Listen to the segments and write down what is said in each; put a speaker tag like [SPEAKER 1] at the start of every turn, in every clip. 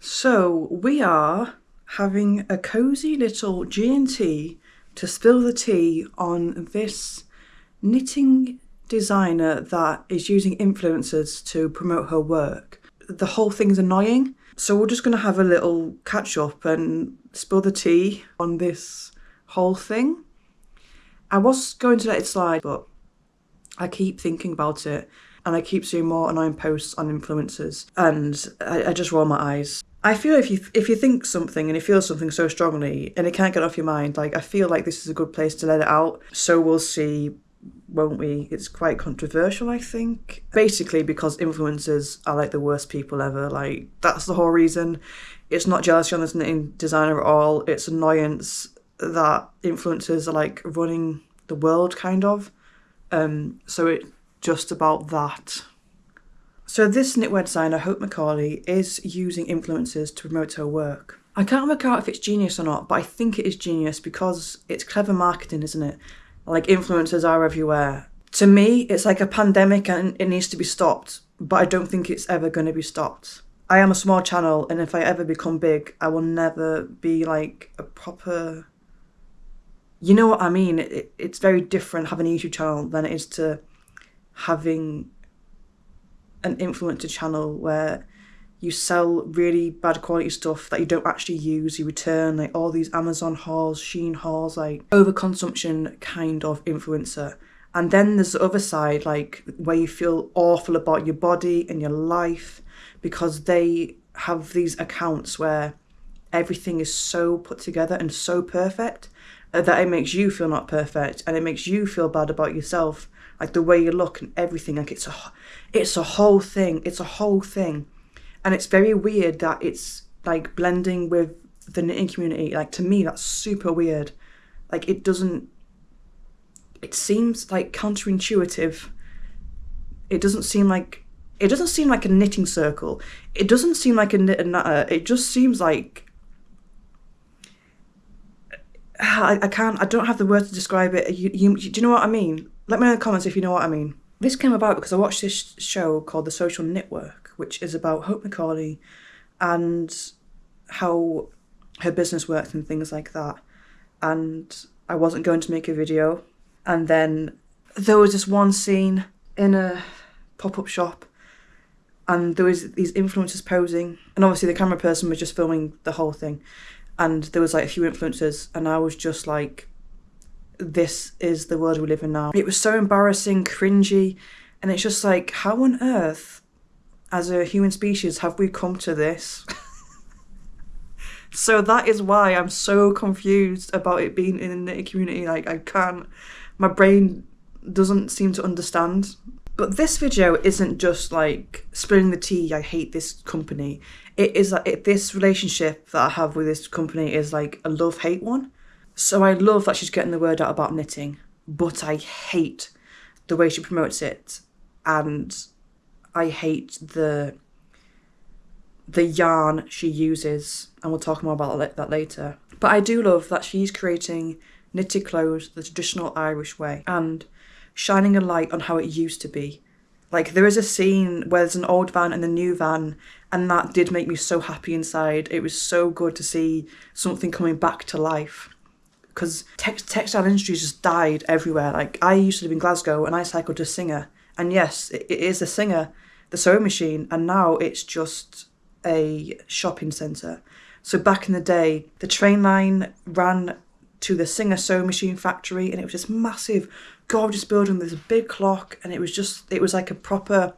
[SPEAKER 1] So we are having a cosy little G&T to spill the tea on this knitting designer that is using influencers to promote her work. The whole thing's annoying, so we're just going to have a little catch up and spill the tea on this whole thing. I was going to let it slide, but I keep thinking about it and I keep seeing more annoying posts on influencers and I just roll my eyes. I feel if you think something and you feel something so strongly and it can't get off your mind, like I feel like this is a good place to let it out. So we'll see, won't we? It's quite controversial, I think. Basically because influencers are like the worst people ever. Like that's the whole reason. It's not jealousy on this knitting designer at all. It's annoyance that influencers are like running the world kind of. So it's just about that. So this knitwear designer, Hope Macaulay, is using influencers to promote her work. I can't work out if it's genius or not, but I think it is genius because it's clever marketing, isn't it? Like influencers are everywhere. To me, it's like a pandemic and it needs to be stopped, but I don't think it's ever going to be stopped. I am a small channel and if I ever become big, I will never be like a proper... You know what I mean? It's very different having a YouTube channel than it is to having an influencer channel where you sell really bad quality stuff that you don't actually use, you return, like all these Amazon hauls, Shein hauls, like overconsumption kind of influencer. And then there's the other side, like where you feel awful about your body and your life because they have these accounts where everything is so put together and so perfect that it makes you feel not perfect and it makes you feel bad about yourself. Like the way you look and everything, like it's a whole thing. It's a whole thing. And it's very weird that it's like blending with the knitting community. Like to me, that's super weird. Like it seems like counterintuitive. It doesn't seem like a knitting circle. It doesn't seem like a knit and natter. It just seems like, I don't have the words to describe it. Do you know what I mean? Let me know in the comments if you know what I mean. This came about because I watched this show called The Social Knitwork, which is about Hope Macaulay and how her business works and things like that. And I wasn't going to make a video. And then there was this one scene in a pop-up shop and there was these influencers posing. And obviously the camera person was just filming the whole thing. And there was like a few influencers and I was just like, this is the world we live in now. It was so embarrassing, cringy, and it's just like, how on earth, as a human species, have we come to this? So that is why I'm so confused about it being in the knitting community. Like my brain doesn't seem to understand. But this video isn't just like spilling the tea, I hate this company. It is like this relationship that I have with this company is like a love-hate one. So I love that she's getting the word out about knitting, but I hate the way she promotes it, and I hate the yarn she uses, and we'll talk more about that later. But I do love that she's creating knitted clothes the traditional Irish way and shining a light on how it used to be. Like there is a scene where there's an old van and a new van, and that did make me so happy inside. It was so good to see something coming back to life. Because textile industries just died everywhere. Like I used to live in Glasgow and I cycled to Singer. And yes, it is a Singer, the sewing machine. And now it's just a shopping centre. So back in the day, the train line ran to the Singer sewing machine factory and it was this massive, gorgeous building with this big clock. And it was like a proper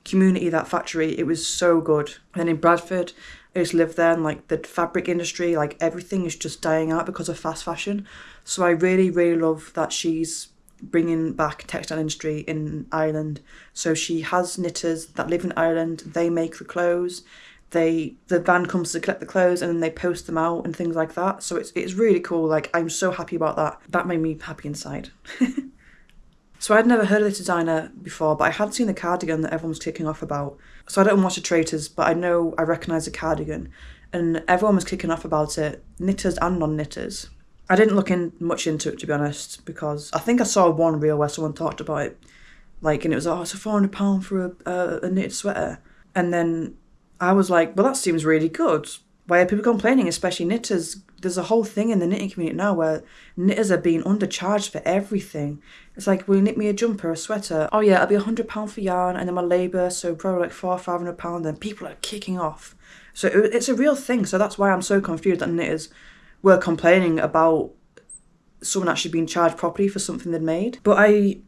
[SPEAKER 1] community, that factory. It was so good. And in Bradford, I just lived there and like the fabric industry, like everything is just dying out because of fast fashion. So I really, really love that she's bringing back textile industry in Ireland. So she has knitters that live in Ireland. They make the clothes. The van comes to collect the clothes and then they post them out and things like that. So it's really cool. Like I'm so happy about that. That made me happy inside. So I'd never heard of this designer before, but I had seen the cardigan that everyone was kicking off about. So I don't watch the Traitors, but I recognise the cardigan. And everyone was kicking off about it, knitters and non-knitters. I didn't look much into it, to be honest, because I think I saw one reel where someone talked about it. Like, and it was, it's a £400 for a knitted sweater. And then I was like, well, that seems really good. Why are people complaining, especially knitters? There's a whole thing in the knitting community now where knitters are being undercharged for everything. It's like, will you knit me a jumper, a sweater? Oh yeah, it'll be £100 for yarn and then my labour, so probably like £400-500. Then people are kicking off. So it's a real thing. So that's why I'm so confused that knitters were complaining about someone actually being charged properly for something they'd made. But I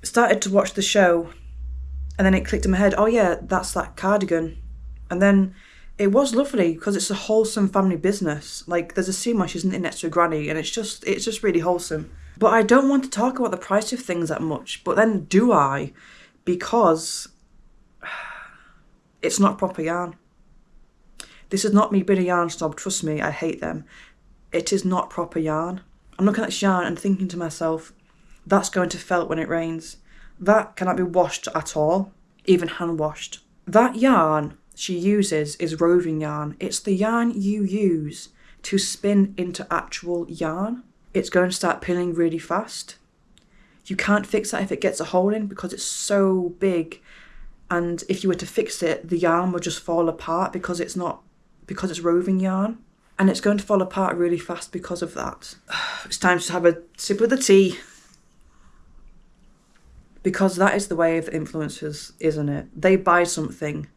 [SPEAKER 1] started to watch the show and then it clicked in my head, oh yeah, that's that cardigan. And then it was lovely because it's a wholesome family business. Like, there's a scene where she's knitting next to a granny and it's just really wholesome. But I don't want to talk about the price of things that much. But then do I? Because it's not proper yarn. This is not me being a yarn snob, trust me, I hate them. It is not proper yarn. I'm looking at this yarn and thinking to myself, that's going to felt when it rains. That cannot be washed at all, even hand washed. That yarn she uses is roving yarn. It's the yarn you use to spin into actual yarn. It's going to start pinning really fast. You can't fix that if it gets a hole in because it's so big. And if you were to fix it, the yarn would just fall apart because it's roving yarn. And it's going to fall apart really fast because of that. It's time to have a sip of the tea. Because that is the way of the influencers, isn't it? They buy something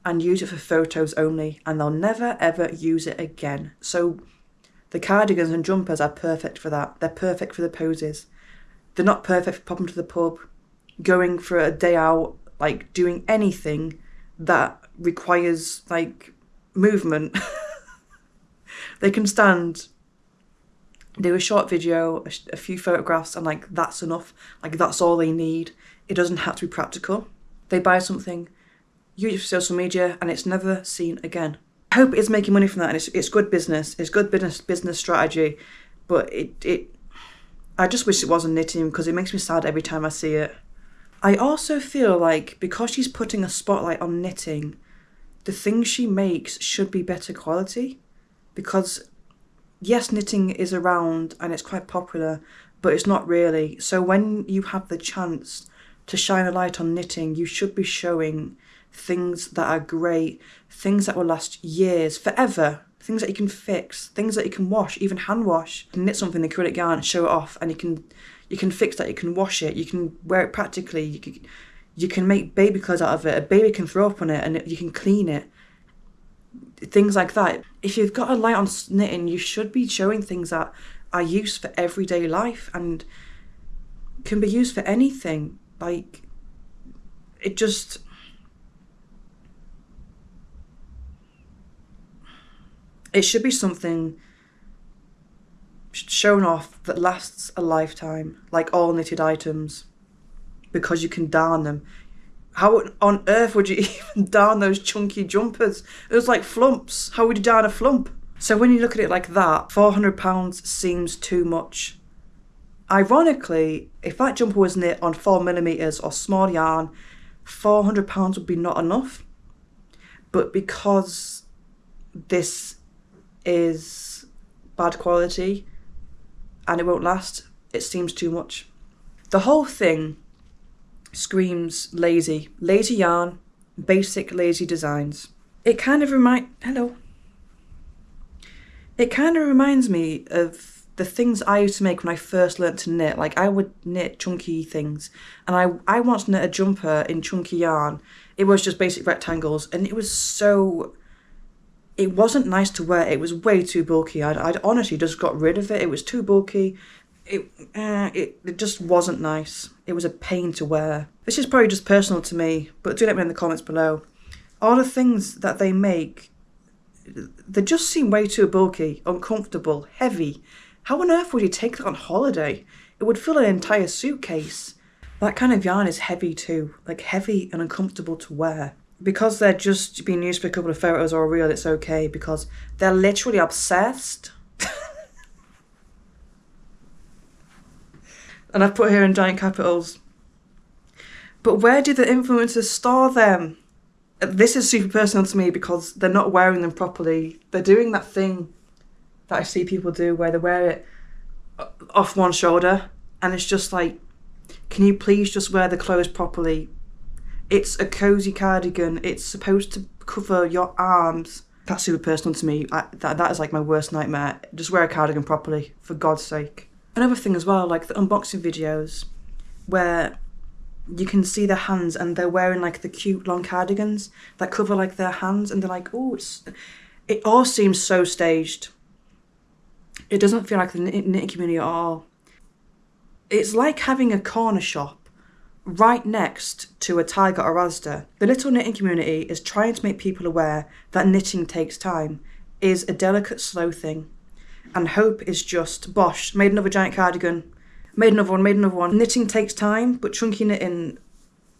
[SPEAKER 1] and use it for photos only, and they'll never ever use it again. So the cardigans and jumpers are perfect for that. They're perfect for the poses. They're not perfect for popping to the pub, going for a day out, like doing anything that requires like movement. They can stand, do a short video, a few photographs, and like that's enough. Like that's all they need. It doesn't have to be practical. They buy something, use it for social media, and it's never seen again. I hope it's making money from that, and it's good business. It's good business strategy, but I just wish it wasn't knitting because it makes me sad every time I see it. I also feel like because she's putting a spotlight on knitting, the things she makes should be better quality. Because yes, knitting is around and it's quite popular, but it's not really. So when you have the chance to shine a light on knitting, you should be showing things that are great, things that will last years, forever, things that you can fix, things that you can wash, even hand wash. You can knit something in acrylic yarn, show it off, and you can fix that, you can wash it, you can wear it practically, you can make baby clothes out of it, a baby can throw up on it and you can clean it. Things like that. If you've got a light on knitting, you should be showing things that are used for everyday life and can be used for anything. Like, it just... It should be something shown off that lasts a lifetime, like all knitted items, because you can darn them. How on earth would you even darn those chunky jumpers? It was like flumps. How would you darn a flump? So when you look at it like that, £400 seems too much. Ironically, if that jumper was knit on 4mm or small yarn, £400 would be not enough. But because this is bad quality and it won't last, it seems too much. The whole thing screams lazy yarn, basic lazy designs. It kind of reminds me of the things I used to make when I first learnt to knit. Like, I would knit chunky things, and I once knit a jumper in chunky yarn. It was just basic rectangles, and it wasn't nice to wear. It was way too bulky. I'd honestly just got rid of it. It was too bulky. It just wasn't nice. It was a pain to wear. This is probably just personal to me, but do let me know in the comments below. All the things that they make, they just seem way too bulky, uncomfortable, heavy. How on earth would you take that on holiday? It would fill an entire suitcase. That kind of yarn is heavy too, like heavy and uncomfortable to wear. Because they're just being used for a couple of photos or a reel, it's okay, because they're literally obsessed. And I've put here in giant capitals. But where do the influencers store them? This is super personal to me because they're not wearing them properly. They're doing that thing that I see people do where they wear it off one shoulder. And it's just like, can you please just wear the clothes properly? It's a cozy cardigan. It's supposed to cover your arms. That's super personal to me. That is like my worst nightmare. Just wear a cardigan properly, for God's sake. Another thing as well, like the unboxing videos where you can see their hands and they're wearing like the cute long cardigans that cover like their hands, and they're like, oh, it all seems so staged. It doesn't feel like the knitting community at all. It's like having a corner shop right next to a Tiger or Asda. The little knitting community is trying to make people aware that knitting takes time, is a delicate, slow thing. And Hope is just, bosh, made another giant cardigan, made another one. Knitting takes time, but chunky knitting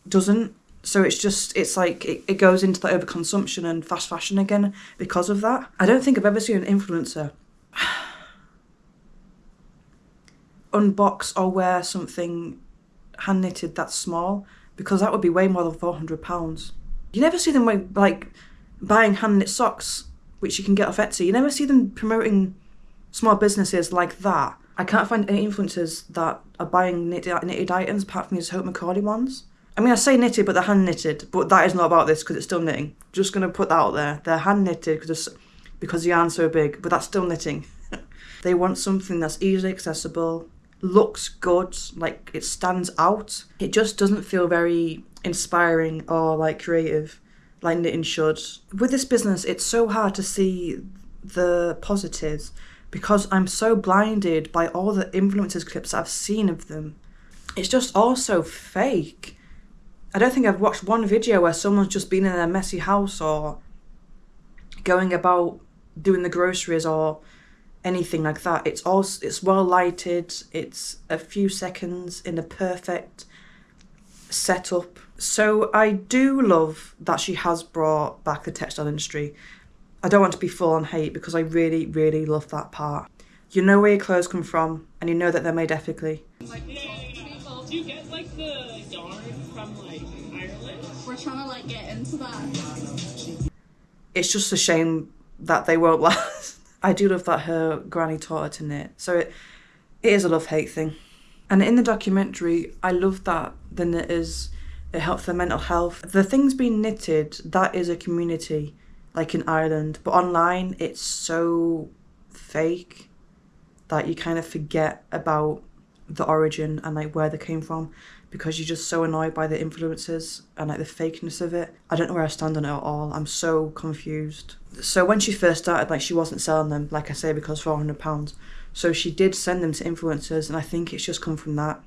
[SPEAKER 1] doesn't. So it's like, it goes into the overconsumption and fast fashion again because of that. I don't think I've ever seen an influencer unbox or wear something hand knitted that's small, because that would be way more than £400. You never see them like buying hand knit socks, which you can get off Etsy. You never see them promoting small businesses like that. I can't find any influencers that are buying knitted items apart from these Hope Macaulay ones. I mean, I say knitted, but they're hand knitted. But that is not about this because it's still knitting. Just gonna put that out there. They're hand knitted because the yarn's so big, but that's still knitting. They want something that's easily accessible, looks good, like it stands out. It just doesn't feel very inspiring or like creative like knitting should. With this business, it's so hard to see the positives because I'm so blinded by all the influencers clips I've seen of them. It's just all so fake. I don't think I've watched one video where someone's just been in their messy house or going about doing the groceries or anything like that. It's well lighted. It's a few seconds in a perfect setup. So I do love that she has brought back the textile industry. I don't want to be full on hate because I really, really love that part. You know where your clothes come from and you know that they're made ethically.
[SPEAKER 2] Do you get like the yarn from like Ireland?
[SPEAKER 3] We're trying to like get into that.
[SPEAKER 1] It's just a shame that they won't last. I do love that her granny taught her to knit. So it is a love-hate thing. And in the documentary, I love that the knitters, it helps their mental health. The things being knitted, that is a community, like in Ireland. But online, it's so fake that you kind of forget about the origin and like where they came from because you're just so annoyed by the influences and like the fakeness of it. I don't know where I stand on it at all. I'm so confused. So when she first started, like she wasn't selling them, like I say, because £400. So she did send them to influencers, and I think it's just come from that.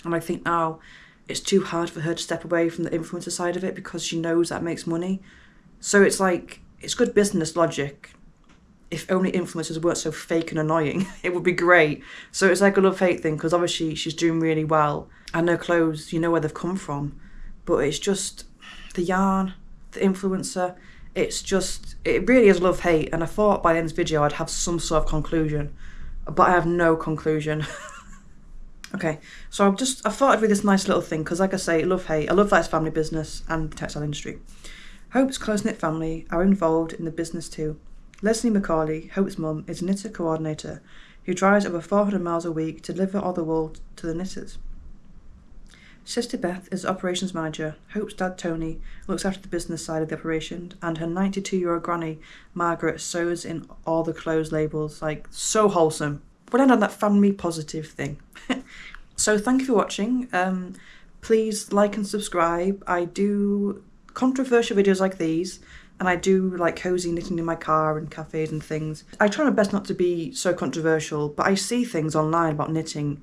[SPEAKER 1] And I think now it's too hard for her to step away from the influencer side of it because she knows that makes money. So it's like, it's good business logic. If only influencers weren't so fake and annoying, it would be great. So it's like a love-hate thing because obviously she's doing really well. And her clothes, you know where they've come from. But it's just the yarn, the influencer. It really is love-hate. And I thought by the end of this video I'd have some sort of conclusion. But I have no conclusion. Okay, so I thought I'd read this nice little thing because like I say, love-hate. I love that it's family business and the textile industry. Hope's close-knit family are involved in the business too. Leslie Macaulay, Hope's mum, is a knitter coordinator who drives over 400 miles a week to deliver all the wool to the knitters. Sister Beth is operations manager. Hope's dad, Tony, looks after the business side of the operation, and her 92-year-old granny, Margaret, sews in all the clothes labels. Like, so wholesome. We'll end on that family positive thing. So thank you for watching. Please like and subscribe. I do controversial videos like these, and I do like cozy knitting in my car and cafes and things. I try my best not to be so controversial, but I see things online about knitting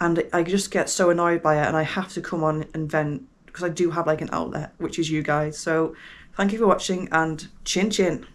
[SPEAKER 1] and I just get so annoyed by it and I have to come on and vent because I do have like an outlet, which is you guys. So thank you for watching and chin chin.